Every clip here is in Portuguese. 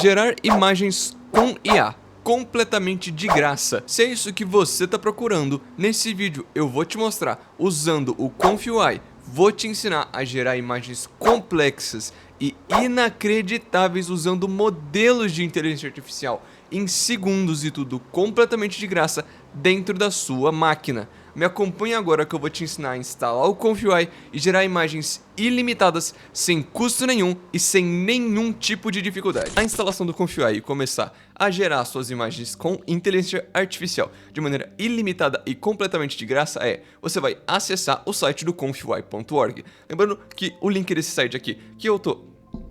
Gerar imagens com IA, completamente de graça. Se é isso que você está procurando, nesse vídeo eu vou te mostrar usando o ConfUI. Vou te ensinar a gerar imagens complexas e inacreditáveis usando modelos de inteligência artificial em segundos e tudo completamente de graça dentro da sua máquina. Me acompanhe agora que eu vou te ensinar a instalar o ConfUI e gerar imagens ilimitadas, sem custo nenhum e sem nenhum tipo de dificuldade. A instalação do ConfUI e começar a gerar suas imagens com inteligência artificial de maneira ilimitada e completamente de graça você vai acessar o site do confui.org. Lembrando que o link desse site aqui, que eu tô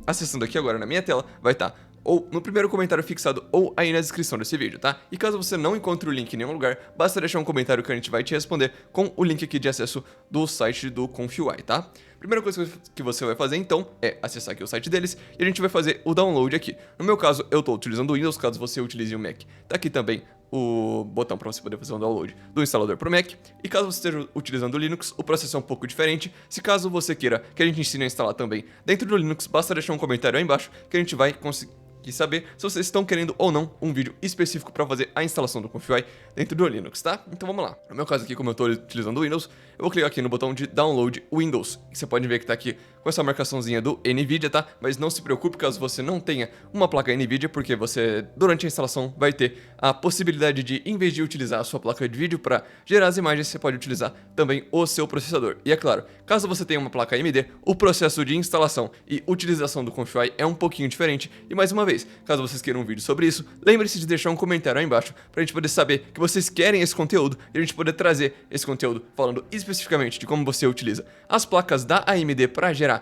acessando aqui agora na minha tela, vai estar ou no primeiro comentário fixado ou aí na descrição desse vídeo, tá? E caso você não encontre o link em nenhum lugar, basta deixar um comentário que a gente vai te responder com o link aqui de acesso do site do ConfUI, tá? Primeira coisa que você vai fazer então é acessar aqui o site deles e a gente vai fazer o download aqui. No meu caso, eu tô utilizando o Windows, caso você utilize o Mac. Tá aqui também o botão para você poder fazer um download do instalador para o Mac. E caso você esteja utilizando o Linux, o processo é um pouco diferente. Se caso você queira que a gente ensine a instalar também dentro do Linux, basta deixar um comentário aí embaixo que a gente vai conseguir saber se vocês estão querendo ou não um vídeo específico para fazer a instalação do ConfUI dentro do Linux, tá? Então vamos lá. No meu caso aqui, como eu estou utilizando o Windows, eu vou clicar aqui no botão de Download Windows. E você pode ver que está aqui com essa marcaçãozinha do NVIDIA, tá? Mas não se preocupe caso você não tenha uma placa NVIDIA, porque você, durante a instalação, vai ter a possibilidade de, em vez de utilizar a sua placa de vídeo para gerar as imagens, você pode utilizar também o seu processador. E é claro, caso você tenha uma placa AMD, o processo de instalação e utilização do ConfUI é um pouquinho diferente. E mais uma vez, caso vocês queiram um vídeo sobre isso, lembre-se de deixar um comentário aí embaixo pra gente poder saber que vocês querem esse conteúdo e a gente poder trazer esse conteúdo falando especificamente de como você utiliza as placas da AMD para gerar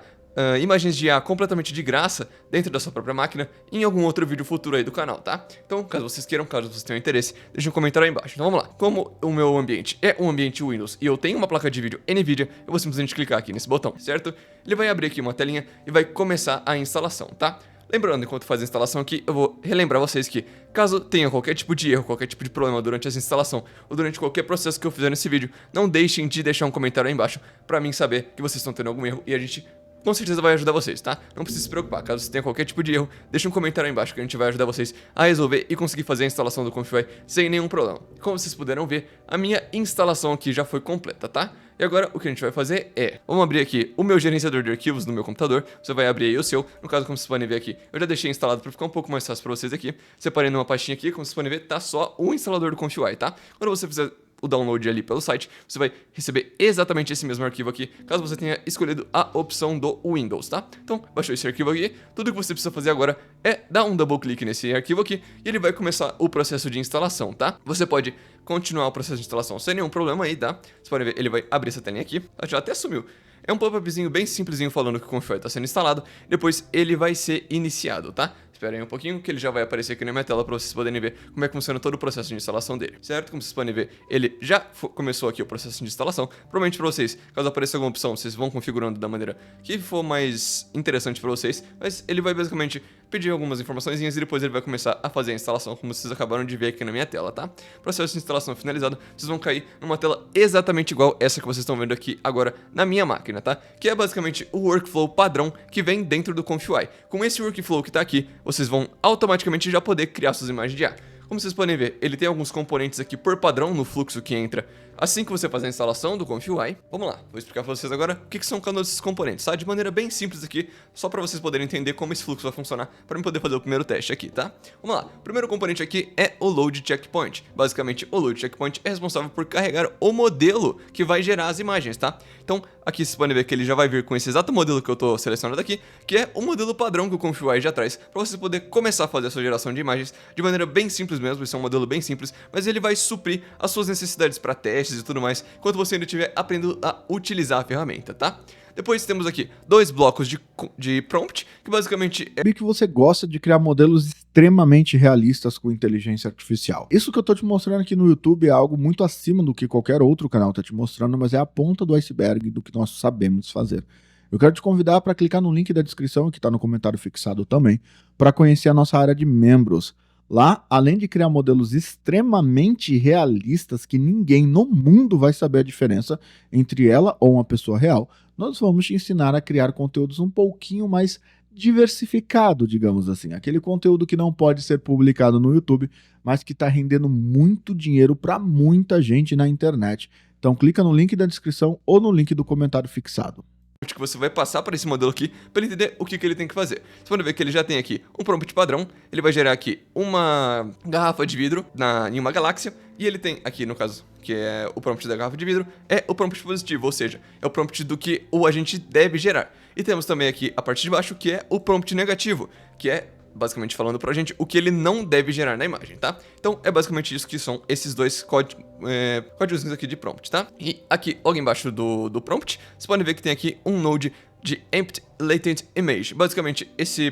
imagens de IA completamente de graça dentro da sua própria máquina em algum outro vídeo futuro aí do canal, tá? Então, caso vocês queiram, caso vocês tenham interesse, deixa um comentário aí embaixo. Então vamos lá. Como o meu ambiente é um ambiente Windows e eu tenho uma placa de vídeo NVIDIA, eu vou simplesmente clicar aqui nesse botão, certo? Ele vai abrir aqui uma telinha e vai começar a instalação, tá? Lembrando, enquanto faz a instalação aqui, eu vou relembrar vocês que, caso tenha qualquer tipo de erro, qualquer tipo de problema durante essa instalação ou durante qualquer processo que eu fizer nesse vídeo, não deixem de deixar um comentário aí embaixo pra mim saber que vocês estão tendo algum erro e a gente com certeza vai ajudar vocês, tá? Não precisa se preocupar, caso você tenha qualquer tipo de erro, deixa um comentário aí embaixo que a gente vai ajudar vocês a resolver e conseguir fazer a instalação do ConfUI sem nenhum problema. Como vocês puderam ver, a minha instalação aqui já foi completa, tá? E agora o que a gente vai fazer vamos abrir aqui o meu gerenciador de arquivos no meu computador, você vai abrir aí o seu, no caso como vocês podem ver aqui, eu já deixei instalado para ficar um pouco mais fácil para vocês aqui, separei numa pastinha aqui, como vocês podem ver, tá só o instalador do ConfUI, tá? Quando você fizer o download ali pelo site, você vai receber exatamente esse mesmo arquivo aqui, caso você tenha escolhido a opção do Windows, tá? Então, baixou esse arquivo aqui, tudo que você precisa fazer agora é dar um double clique nesse arquivo aqui e ele vai começar o processo de instalação, tá? Você pode continuar o processo de instalação sem nenhum problema aí, tá? Você pode ver, ele vai abrir essa telinha aqui, já até sumiu. É um pop-upzinho bem simplesinho falando que o ConfUI está sendo instalado, depois ele vai ser iniciado, tá? Esperem um pouquinho que ele já vai aparecer aqui na minha tela para vocês poderem ver como é que funciona todo o processo de instalação dele, certo? Como vocês podem ver, ele já começou aqui o processo de instalação. Provavelmente para vocês, caso apareça alguma opção, vocês vão configurando da maneira que for mais interessante para vocês, mas ele vai basicamente pedir algumas informações e depois ele vai começar a fazer a instalação, como vocês acabaram de ver aqui na minha tela, tá? Processo de instalação finalizado, vocês vão cair numa tela exatamente igual essa que vocês estão vendo aqui agora na minha máquina, tá? Que é basicamente o workflow padrão que vem dentro do ConfUI. Com esse workflow que tá aqui, vocês vão automaticamente já poder criar suas imagens de IA. Como vocês podem ver, ele tem alguns componentes aqui por padrão no fluxo que entra assim que você faz a instalação do ConfUI. Vamos lá, vou explicar para vocês agora o que são cada um desses componentes, tá? De maneira bem simples aqui, só para vocês poderem entender como esse fluxo vai funcionar, para eu poder fazer o primeiro teste aqui, tá? Vamos lá, o primeiro componente aqui é o Load Checkpoint. Basicamente, o Load Checkpoint é responsável por carregar o modelo que vai gerar as imagens, tá? Então, aqui vocês podem ver que ele já vai vir com esse exato modelo que eu tô selecionando aqui, que é o modelo padrão que o ConfUI já traz, para você poder começar a fazer a sua geração de imagens de maneira bem simples mesmo. Esse é um modelo bem simples, mas ele vai suprir as suas necessidades para testes e tudo mais, enquanto você ainda estiver aprendendo a utilizar a ferramenta, tá? Depois temos aqui dois blocos de prompt, que basicamente é que você gosta de criar modelos extremamente realistas com inteligência artificial. Isso que eu tô te mostrando aqui no YouTube é algo muito acima do que qualquer outro canal tá te mostrando, mas é a ponta do iceberg do que nós sabemos fazer. Eu quero te convidar para clicar no link da descrição, que está no comentário fixado também, para conhecer a nossa área de membros. Lá, além de criar modelos extremamente realistas que ninguém no mundo vai saber a diferença entre ela ou uma pessoa real, nós vamos te ensinar a criar conteúdos um pouquinho mais diversificado, digamos assim. Aquele conteúdo que não pode ser publicado no YouTube, mas que está rendendo muito dinheiro para muita gente na internet. Então clica no link da descrição ou no link do comentário fixado. Que você vai passar para esse modelo aqui para ele entender o que ele tem que fazer. Você pode ver que ele já tem aqui um prompt padrão, ele vai gerar aqui uma garrafa de vidro em uma galáxia, e ele tem aqui, no caso, que é o prompt da garrafa de vidro, é o prompt positivo, ou seja, é o prompt do que o agente deve gerar. E temos também aqui a parte de baixo, que é o prompt negativo, que é basicamente falando pra gente o que ele não deve gerar na imagem, tá? Então é basicamente isso que são esses dois códigos aqui de prompt, tá? E aqui, logo embaixo do prompt, vocês podem ver que tem aqui um node de Empty Latent Image. Basicamente, esse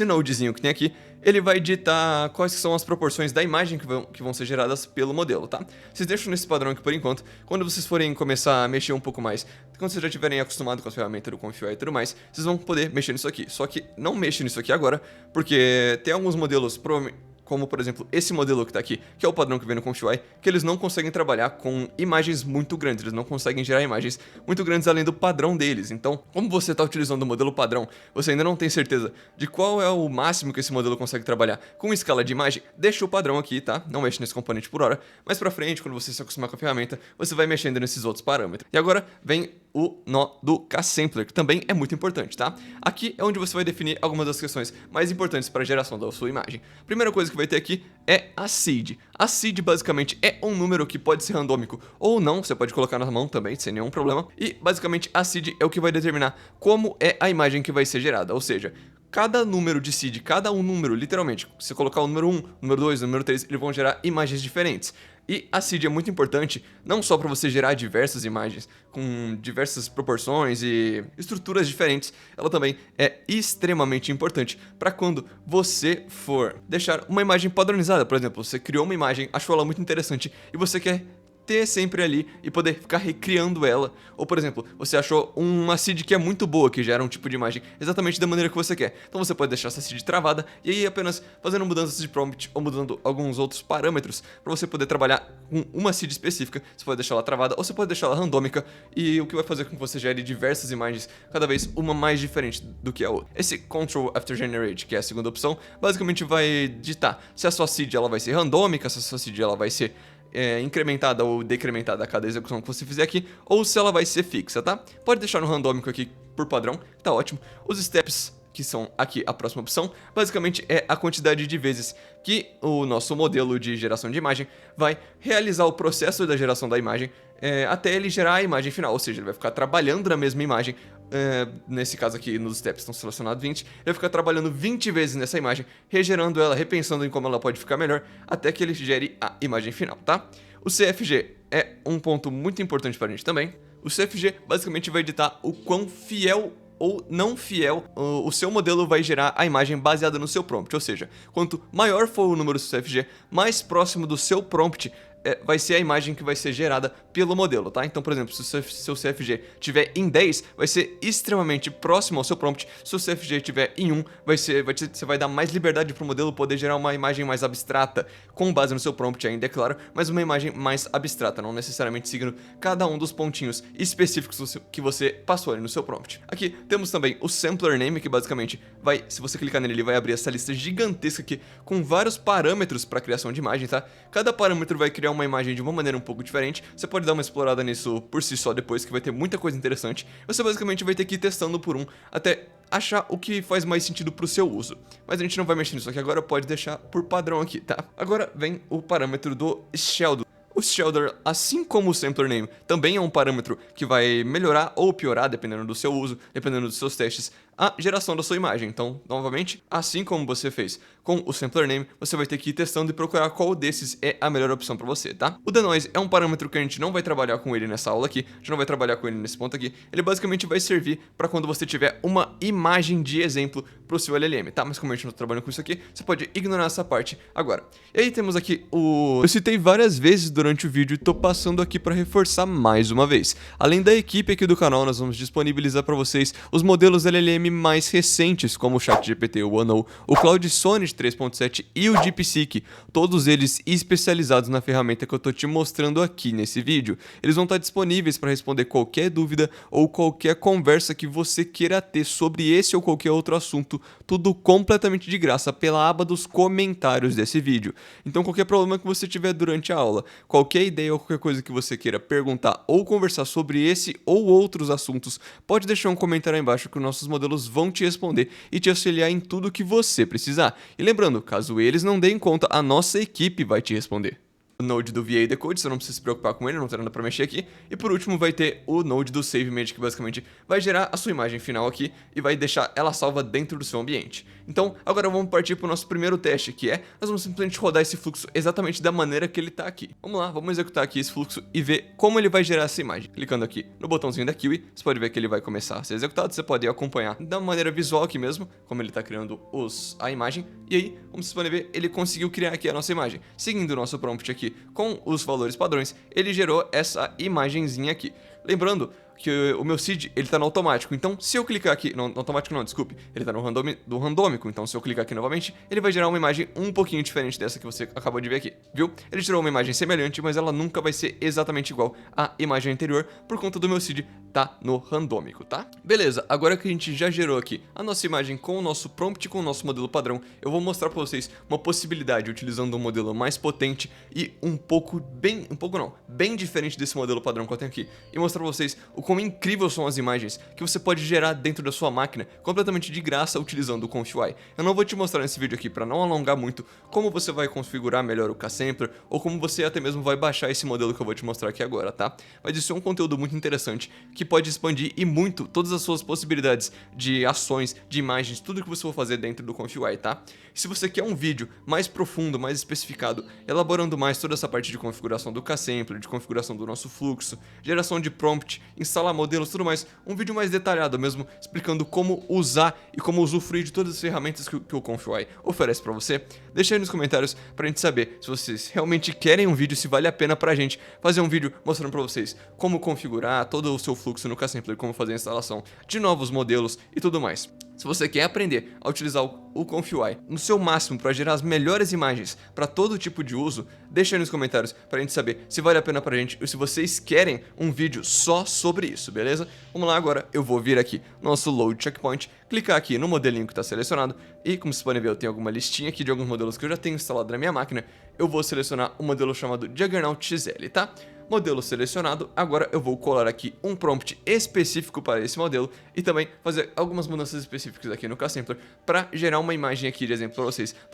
nodezinho que tem aqui, ele vai ditar quais são as proporções da imagem que vão ser geradas pelo modelo, tá? Vocês deixam nesse padrão aqui por enquanto. Quando vocês forem começar a mexer um pouco mais, quando vocês já estiverem acostumados com a ferramenta do Confui e tudo mais, vocês vão poder mexer nisso aqui. Só que não mexe nisso aqui agora, porque tem alguns modelos, como por exemplo esse modelo que tá aqui, que é o padrão que vem no Confui, que eles não conseguem trabalhar com imagens muito grandes, eles não conseguem gerar imagens muito grandes além do padrão deles. Então, como você está utilizando o modelo padrão, você ainda não tem certeza de qual é o máximo que esse modelo consegue trabalhar com escala de imagem, deixa o padrão aqui, tá? Não mexe nesse componente por hora, mas pra frente, quando você se acostumar com a ferramenta, você vai mexendo nesses outros parâmetros. E agora vem o nó do K-Sampler, que também é muito importante, tá? Aqui é onde você vai definir algumas das questões mais importantes para a geração da sua imagem. Primeira coisa que vai ter aqui é a seed. A seed basicamente é um número que pode ser randômico ou não, você pode colocar na mão também, sem nenhum problema. E basicamente a seed é o que vai determinar como é a imagem que vai ser gerada, ou seja, cada número de seed, cada um número, literalmente, se você colocar o número 1, número 2, número 3, eles vão gerar imagens diferentes. E a seed é muito importante, não só para você gerar diversas imagens, com diversas proporções e estruturas diferentes, ela também é extremamente importante para quando você for deixar uma imagem padronizada. Por exemplo, você criou uma imagem, achou ela muito interessante e você quer ter sempre ali e poder ficar recriando ela. Ou, por exemplo, você achou uma seed que é muito boa, que gera um tipo de imagem exatamente da maneira que você quer. Então você pode deixar essa seed travada e aí apenas fazendo mudanças de prompt ou mudando alguns outros parâmetros para você poder trabalhar com uma seed específica. Você pode deixar ela travada ou você pode deixar ela randômica, e o que vai fazer com que você gere diversas imagens, cada vez uma mais diferente do que a outra. Esse Control After Generate, que é a segunda opção, basicamente vai ditar se a sua seed ela vai ser randômica, se a sua seed ela vai ser incrementada ou decrementada a cada execução que você fizer aqui, ou se ela vai ser fixa, tá? Pode deixar no randômico aqui por padrão, tá ótimo. Os steps, que são aqui a próxima opção, basicamente é a quantidade de vezes que o nosso modelo de geração de imagem vai realizar o processo da geração da imagem até ele gerar a imagem final, ou seja, ele vai ficar trabalhando na mesma imagem. Nesse caso aqui, nos steps estão selecionados 20, ele vai ficar trabalhando 20 vezes nessa imagem, regerando ela, repensando em como ela pode ficar melhor, até que ele gere a imagem final, tá? O CFG é um ponto muito importante pra gente também. O CFG basicamente vai ditar o quão fiel ou não fiel o seu modelo vai gerar a imagem baseada no seu prompt, ou seja, quanto maior for o número do CFG, mais próximo do seu prompt vai ser a imagem que vai ser gerada pelo modelo, tá? Então, por exemplo, se o seu CFG tiver em 10, vai ser extremamente próximo ao seu prompt. Se o CFG tiver em 1, você vai dar mais liberdade para o modelo poder gerar uma imagem mais abstrata, com base no seu prompt ainda, é claro, mas uma imagem mais abstrata, não necessariamente seguindo cada um dos pontinhos específicos que você passou ali no seu prompt. Aqui temos também o Sampler Name, que basicamente vai, se você clicar nele, ele vai abrir essa lista gigantesca aqui, com vários parâmetros para criação de imagem, tá? Cada parâmetro vai criar uma imagem de uma maneira um pouco diferente. Você pode dar uma explorada nisso por si só depois, que vai ter muita coisa interessante. Você basicamente vai ter que ir testando por um até achar o que faz mais sentido pro seu uso. Mas a gente não vai mexer nisso aqui agora, pode deixar por padrão aqui, tá? Agora vem o parâmetro do Shelder. O Shelder, assim como o Sampler Name, também é um parâmetro que vai melhorar ou piorar, dependendo do seu uso, dependendo dos seus testes, a geração da sua imagem. Então, novamente, assim como você fez com o Sampler Name, você vai ter que ir testando e procurar qual desses é a melhor opção para você, tá? O Denoise é um parâmetro que a gente não vai trabalhar com ele nessa aula aqui, a gente não vai trabalhar com ele nesse ponto aqui. Ele basicamente vai servir para quando você tiver uma imagem de exemplo para o seu LLM, tá? Mas como a gente não tá trabalhando com isso aqui, você pode ignorar essa parte agora. E aí temos aqui eu citei várias vezes durante o vídeo e tô passando aqui para reforçar mais uma vez. Além da equipe aqui do canal, nós vamos disponibilizar para vocês os modelos LLM Gemini mais recentes, como o ChatGPT, o One, o Claude Sonnet 3.7 e o DeepSeek, todos eles especializados na ferramenta que eu estou te mostrando aqui nesse vídeo. Eles vão estar disponíveis para responder qualquer dúvida ou qualquer conversa que você queira ter sobre esse ou qualquer outro assunto, tudo completamente de graça pela aba dos comentários desse vídeo. Então qualquer problema que você tiver durante a aula, qualquer ideia ou qualquer coisa que você queira perguntar ou conversar sobre esse ou outros assuntos, pode deixar um comentário aí embaixo que os nossos modelos vão te responder e te auxiliar em tudo que você precisar. E lembrando, caso eles não deem conta, a nossa equipe vai te responder. O Node do VA Decode, você não precisa se preocupar com ele, não tem nada pra mexer aqui. E por último vai ter o Node do SaveMage, que basicamente vai gerar a sua imagem final aqui e vai deixar ela salva dentro do seu ambiente. Então, agora vamos partir pro nosso primeiro teste, que é, nós vamos simplesmente rodar esse fluxo exatamente da maneira que ele tá aqui. Vamos lá, vamos executar aqui esse fluxo e ver como ele vai gerar essa imagem. Clicando aqui no botãozinho da Kiwi, você pode ver que ele vai começar a ser executado, você pode acompanhar da maneira visual aqui mesmo, como ele tá criando a imagem. E aí, como vocês podem ver, ele conseguiu criar aqui a nossa imagem. Seguindo o nosso prompt aqui com os valores padrões, ele gerou essa imagenzinha aqui. Lembrando que o meu seed, ele tá no automático, então se eu clicar aqui, no automático não, desculpe, ele tá no randômico, então se eu clicar aqui novamente, ele vai gerar uma imagem um pouquinho diferente dessa que você acabou de ver aqui, viu? Ele gerou uma imagem semelhante, mas ela nunca vai ser exatamente igual à imagem anterior, por conta do meu seed tá no randômico, tá? Beleza, agora que a gente já gerou aqui a nossa imagem com o nosso prompt, com o nosso modelo padrão, eu vou mostrar pra vocês uma possibilidade utilizando um modelo mais potente e bem diferente desse modelo padrão que eu tenho aqui, e mostrar pra vocês o quão incrível são as imagens que você pode gerar dentro da sua máquina completamente de graça utilizando o ConfUI. Eu não vou te mostrar nesse vídeo aqui para não alongar muito como você vai configurar melhor o K-Sampler ou como você até mesmo vai baixar esse modelo que eu vou te mostrar aqui agora, tá? Mas isso é um conteúdo muito interessante que pode expandir e muito todas as suas possibilidades de ações, de imagens, tudo que você for fazer dentro do ConfUI, tá? Se você quer um vídeo mais profundo, mais especificado, elaborando mais toda essa parte de configuração do K-Sampler, de configuração do nosso fluxo, geração de prompt, instalar modelos, tudo mais, um vídeo mais detalhado mesmo, explicando como usar e como usufruir de todas as ferramentas que o ConfUI oferece pra você, deixa aí nos comentários pra gente saber se vocês realmente querem um vídeo, se vale a pena pra gente fazer um vídeo mostrando pra vocês como configurar todo o seu fluxo no K-Sampler, como fazer a instalação de novos modelos e tudo mais. Se você quer aprender a utilizar o ConfUI no seu máximo para gerar as melhores imagens para todo tipo de uso, deixa aí nos comentários para a gente saber se vale a pena pra gente ou se vocês querem um vídeo só sobre isso, beleza? Vamos lá agora, eu vou vir aqui no nosso Load Checkpoint, clicar aqui no modelinho que está selecionado e como vocês podem ver eu tenho alguma listinha aqui de alguns modelos que eu já tenho instalado na minha máquina. Eu vou selecionar um modelo chamado Juggernaut XL, tá? Modelo selecionado, agora eu vou colar aqui um prompt específico para esse modelo e também fazer algumas mudanças específicas aqui no K-Sampler para gerar uma imagem aqui de exemplo para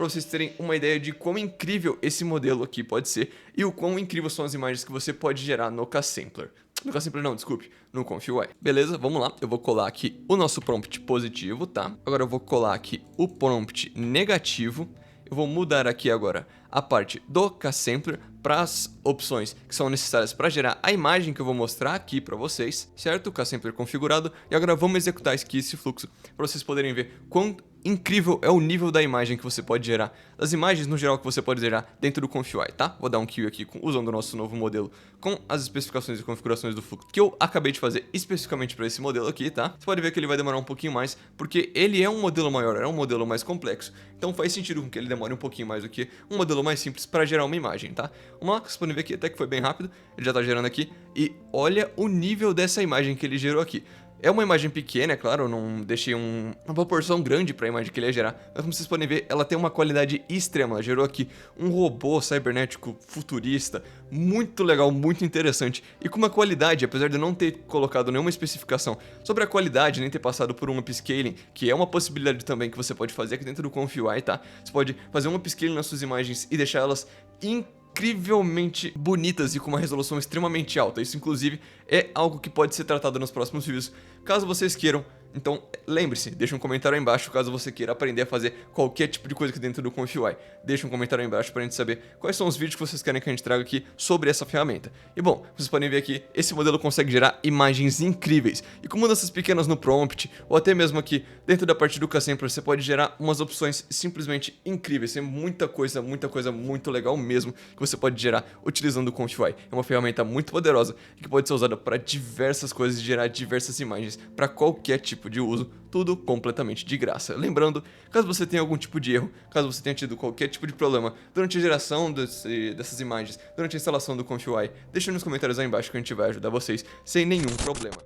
vocês terem uma ideia de quão incrível esse modelo aqui pode ser e o quão incrível são as imagens que você pode gerar no K-Sampler. No K-Sampler não, desculpe, no ConfUI. Beleza, vamos lá, eu vou colar aqui o nosso prompt positivo, tá? Agora eu vou colar aqui o prompt negativo. Eu vou mudar aqui agora a parte do K-Sampler para as opções que são necessárias para gerar a imagem que eu vou mostrar aqui para vocês, certo? O K-Sampler configurado. E agora vamos executar aqui esse fluxo para vocês poderem ver quão incrível é o nível da imagem que você pode gerar, das imagens no geral que você pode gerar dentro do ConfUI, tá? Vou dar um kill aqui usando o nosso novo modelo com as especificações e configurações do fluxo que eu acabei de fazer especificamente para esse modelo aqui, tá? Você pode ver que ele vai demorar um pouquinho mais, porque ele é um modelo maior, é um modelo mais complexo, então faz sentido com que ele demore um pouquinho mais do que um modelo mais simples para gerar uma imagem, tá? Vamos lá, vocês podem ver aqui até que foi bem rápido, ele já tá gerando aqui, e olha o nível dessa imagem que ele gerou aqui. É uma imagem pequena, é claro, eu não deixei uma proporção grande para a imagem que ele ia gerar, mas como vocês podem ver, ela tem uma qualidade extrema. Ela gerou aqui um robô cibernético futurista, muito legal, muito interessante, e com uma qualidade, apesar de eu não ter colocado nenhuma especificação sobre a qualidade, nem ter passado por um upscaling, que é uma possibilidade também que você pode fazer aqui dentro do ConfUI, tá? Você pode fazer um upscaling nas suas imagens e deixar elas incrivelmente bonitas e com uma resolução extremamente alta. Isso inclusive é algo que pode ser tratado nos próximos vídeos, caso vocês queiram. Então lembre-se, deixa um comentário aí embaixo caso você queira aprender a fazer qualquer tipo de coisa aqui dentro do ConfUI. Deixa um comentário aí embaixo pra gente saber quais são os vídeos que vocês querem que a gente traga aqui sobre essa ferramenta. E bom, vocês podem ver aqui, esse modelo consegue gerar imagens incríveis. E com mudanças pequenas no prompt, ou até mesmo aqui dentro da parte do K-Sampler, você pode gerar umas opções simplesmente incríveis. Tem muita coisa muito legal mesmo que você pode gerar utilizando o ConfUI. É uma ferramenta muito poderosa que pode ser usada para diversas coisas e gerar diversas imagens para qualquer tipo tipo de uso, tudo completamente de graça. Lembrando, caso você tenha algum tipo de erro, caso você tenha tido qualquer tipo de problema durante a geração dessas imagens, durante a instalação do Confui, deixa nos comentários aí embaixo que a gente vai ajudar vocês sem nenhum problema.